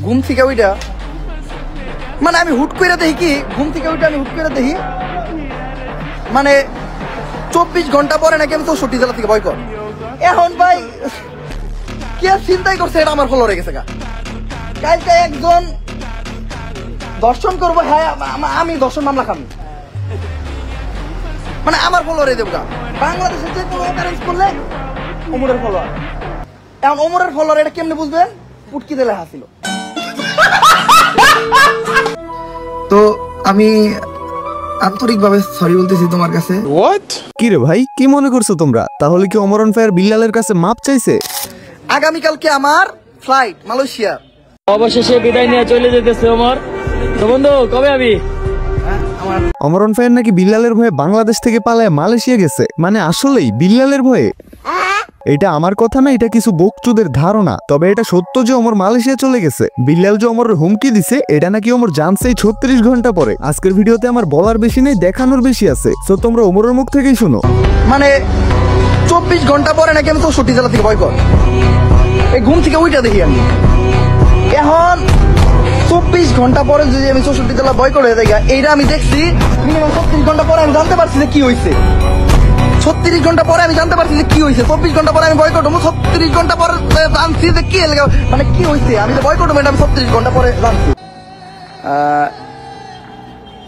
ঘুম থেকে ওইটা মানে আমি হুট করে দেখি কি ঘুম থেকে ওইটা আমি হুট করে দেখি মানে 24 ঘন্টা পরে নাকি আমি 64 জেলা থেকে বয়কট। এখন ভাই কে চিন্তাই করছে এটা আমার ফলোয়ার হয়ে গেছে। কালকে একজন দর্শন করবো, হ্যাঁ আমি দর্শন মামলা খাবো, মানে আমার ফলোয়ার হয়ে দেবো। বাংলাদেশের যে কোনো অকারেন্স করলে ওমরের ফলোয়ার। এখন ওমরের ফলোয়ার এটা কেমনে বুঝবেন? পুটকি দিলে হাসিল। তো আমি আন্তরিকভাবে সরি বলতেছি তোমার কাছে। কি রে ভাই, কি মনে করছো তোমরা? তাহলে কি ওমর অন ফায়ার বিল্লালের কাছে মাপ চাইছে? আগামীকালকে আমার ফ্লাইট মালয়েশিয়া। অবশেষে বিদায় নিয়ে চলে যেতেছে ওমর। তো বন্ধু কবে আবি? ওমর অন ফায়ার নাকি বিল্লালের ভয়ে বাংলাদেশ থেকে পালায় মালয়েশিয়া গেছে। মানে আসলেই বিল্লালের ভয়ে? এটা আমার কথা না, এটা কিছু বকচুদের ধারণা। তবে এটা সত্য যে ওমর মালয়েশিয়া চলে গেছে। বিল্লাল যে ওমরের হুমকি দিছে এটা নাকি ওমর জানছে 36 ঘন্টা পরে। আজকের ভিডিওতে আমার বলার বেশি নেই, দেখানোর বেশি আছে। তো তোমরা ওমরের মুখ থেকেই শুনো। মানে 24 ঘন্টা পরে নাকি আমি 64 জেলা থেকে বয়কট। এই ঘুম থেকে ওইটা দেখি আমি। এখন 24 ঘন্টা পরে যদি আমি 64 জেলা বয়কট হয়ে যাই, এইটা আমি দেখছি মিনিমাম 36 ঘন্টা পরে আমি জানতে পারছি যে কি হয়েছে। 36 ঘন্টা পরে আমি জানতে পারছি যে কি হয়েছে। 24 ঘন্টা পরে আমি বয়কট হবো, 36 ঘন্টা পরে জানছি যে কি মানে কি হয়েছে। আমি যে বয়কট হবো এটা আমি 36 ঘন্টা পরে জানছি।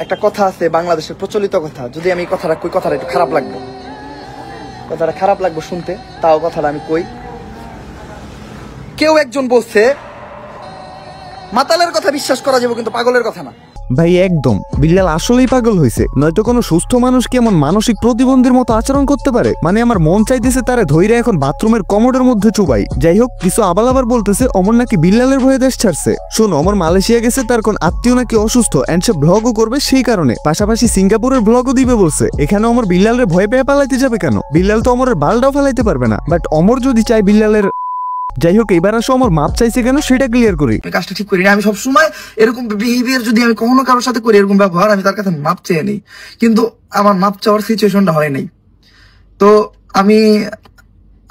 একটা কথা আছে বাংলাদেশের প্রচলিত কথা, যদি আমি কথাটা কই কথাটা একটু খারাপ লাগবে, কথাটা খারাপ লাগবে শুনতে, তাও কথাটা আমি কই। কেউ একজন বলছে মাতালের কথা বিশ্বাস করা যাবে কিন্তু পাগলের কথা না। ভাই একদম, বিল্লাল আসলেই পাগল হয়েছে। নয়তো কোনো সুস্থ মানুষ কি এমন মানসিক প্রতিবন্ধীর মতো আচরণ করতে পারে? মানে আমার মন চাইতেছে তারে ধইরে এখন বাথরুমের কমোডের মধ্যে চুবাই। যাই হোক, কিছু আবার বলতেছে অমর নাকি বিল্লালের ভয়ে দেশ ছাড়ছে। শোনো, অমর মালয়েশিয়া গেছে, তার কোন আত্মীয় নাকি অসুস্থ এন্ড সে ব্লগও করবে সেই কারণে। পাশাপাশি সিঙ্গাপুরের ব্লগও দিবে বলছে। এখানে অমর বিল্লালের ভয় পেয়ে পালাইতে যাবে কেন? বিল্লাল তো অমরের বালটাও ফেলাইতে পারবে না। বাট অমর যদি চাই বিল্লালের, যাই হোক এবার আসো আমার মাপ চাইছে কেন সেটা ক্লিয়ার করি। কাজটা ঠিক করি না আমি সবসময় এরকম বিহেভিয়ার যদি আমি কখনো কারোর সাথে করি, এরকম ব্যবহার, আমি তার কাছে মাপ চেয়ে নিই, কিন্তু আমার মাপ চাওয়ার সিচুয়েশনটা হয় নাই। তো আমি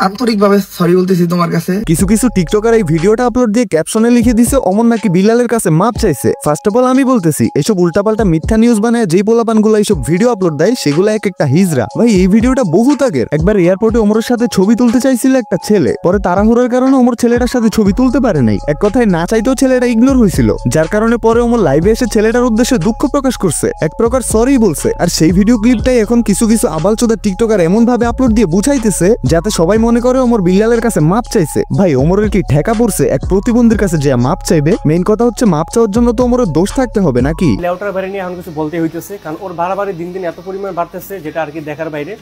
আন্তরিকভাবে সরি বলতেছি তোমার কাছে। কিছু কিছু টিকটকার এই ভিডিওটা আপলোড দিয়ে ক্যাপশনে লিখে দিছে অমর নাকি বিল্লালের কাছে মাপ চাইছে। ফার্স্ট অফ অল আমি বলতেছি, এসব উল্টাপাল্টা মিথ্যা নিউজ বানায় যেই পোলাপানগুলো এইসব ভিডিও আপলোড দেয় সেগুলো এক একটা হিজরা। ভাই এই ভিডিওটা বহুত আগের। একবার এয়ারপোর্টে ওমরের সাথে ছবি তুলতে চাইছিল একটা ছেলে, পরে তাড়াহুড়োর কারণে ওমর ছেলেটার সাথে ছবি তুলতে পারে নাই। এক কথায় না চাইতেও ছেলেটা ইগনোর হয়েছিল, যার কারণে পরে ওমর লাইভে এসে ছেলেটার উদ্দেশ্যে দুঃখ প্রকাশ করছে, এক প্রকার সরি বলছে। আর সেই ভিডিও ক্লিপটাই এখন কিছু কিছু আবালচোদা টিকটকার এমন ভাবে আপলোড দিয়ে বুঝাইতেছে যাতে সবাই মনে করে ওমর বিল্লালের কাছে মাপ চাইছে। ভাই ওমরের কি ঠেকা পড়ছে এক প্রতিবন্ধীর কাছে যে মাপ চাইবে? মেইন কথা হচ্ছে মাপ চাওয়ার জন্য তো ওমরের দোষ থাকতে হবে নাকি? লেউটার বাড়ি নিয়ে এখন কিছু বলতে হইতেছে, কারণ ওর বাড়াবাড়ি দিন দিন এত পরিমাণ বাড়তেছে যেটা আর কি দেখার বাইরে।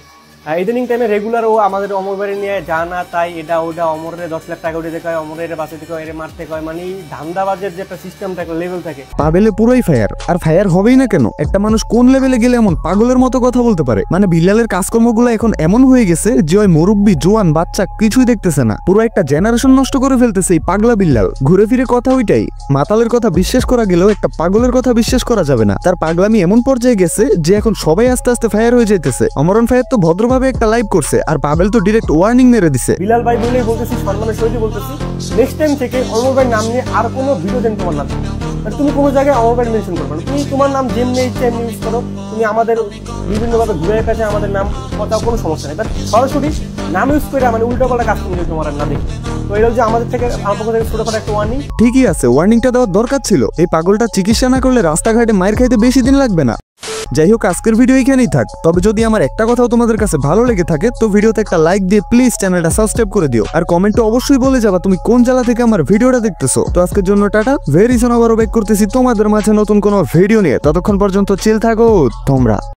ইদানিং টাইমে রেগুলার ও আমাদের অমর বাড়ি নিয়ে জানা তাই এটা ওটা, অমরের 10 লাখ টাকা উঠে দেখায়, অমরের বাঁচাতে কয়, এর মারতে কয়, মানে ধান্দাবাজের যে একটা সিস্টেম থাকে, লেভেল থাকে, পাবেলে পুরোই ফায়ার। আর ফায়ার হবেই না কেন? একটা মানুষ কোন লেভেলে গেলে এমন পাগলের মতো কথা বলতে পারে? মানে বিল্লালের কাজকর্মগুলো এখন এমন হয়ে গেছে যে ওই মুরব্বী জোয়ান বাচ্চা কিছুই দেখতেছে না, পুরো একটা জেনারেশন নষ্ট করে ফেলতেছে এই পাগলা বিল্লাল। ঘুরে ফিরে কথা ওইটাই, মাতালের কথা বিশ্বাস করা গেলেও একটা পাগলের কথা বিশ্বাস করা যাবে না। তার পাগলামি এমন পর্যায়ে গেছে যে এখন সবাই আস্তে আস্তে ফায়ার হয়ে যেতেছে। অমর অন ফায়ার তো ভদ্রভাবে একটা লাইভ করছে, আর পাবেল তো ডাইরেক্ট ওয়ার্নিং মেরে দিছে। বিলাল ভাই বলেই বলতেছি, সম্মানের সহিত বলতেছি, নেক্সট টাইম থেকে অমর ভাই নাম নিয়ে আর কোনো ভিডিও দেন তোমার নাম, তুমি কোনো জায়গায় অমর ভাই মেনশন করবে না। তুমি তোমার নাম যেমনি ইচ্ছা এমনি ইউজ করো, তুমি আমাদের বিভিন্নভাবে ঘুরে কাছে আমাদের নাম কথা কোনো সমস্যা নেই, বাট সরাসরি নাম ইউজ করে মানে উল্টোপাল্টা কাজ করতে তোমার না দেখি। তো এটা যে আমাদের থেকে আমার পক্ষ থেকে ছোটখাটো একটা ওয়ার্নিং। ঠিকই আছে, ওয়ার্নিংটা দেওয়ার দরকার ছিল। এই পাগলটা চিকিৎসা না করলে রাস্তাঘাটে মায়ের খাইতে বেশি দিন লাগবে না। যাই হোক, আজকের ভিডিও এখানেই থাক। তবে যদি আমার একটা কথাও তোমাদের কাছে ভালো লেগে থাকে তো ভিডিওতে একটা লাইক দিয়ে প্লিজ চ্যানেলটা সাবস্ক্রাইব করে দিও, আর কমেন্টে অবশ্যই বলে যাবা তুমি কোন জেলা থেকে আমার ভিডিওটা দেখতেছো। তো আজকের জন্য টাটা, ভেরি সুন আবারও ব্যাক করতেছি তোমাদের মাঝে নতুন কোনো ভিডিও নিয়ে। ততক্ষণ পর্যন্ত চিল থাকো তোমরা।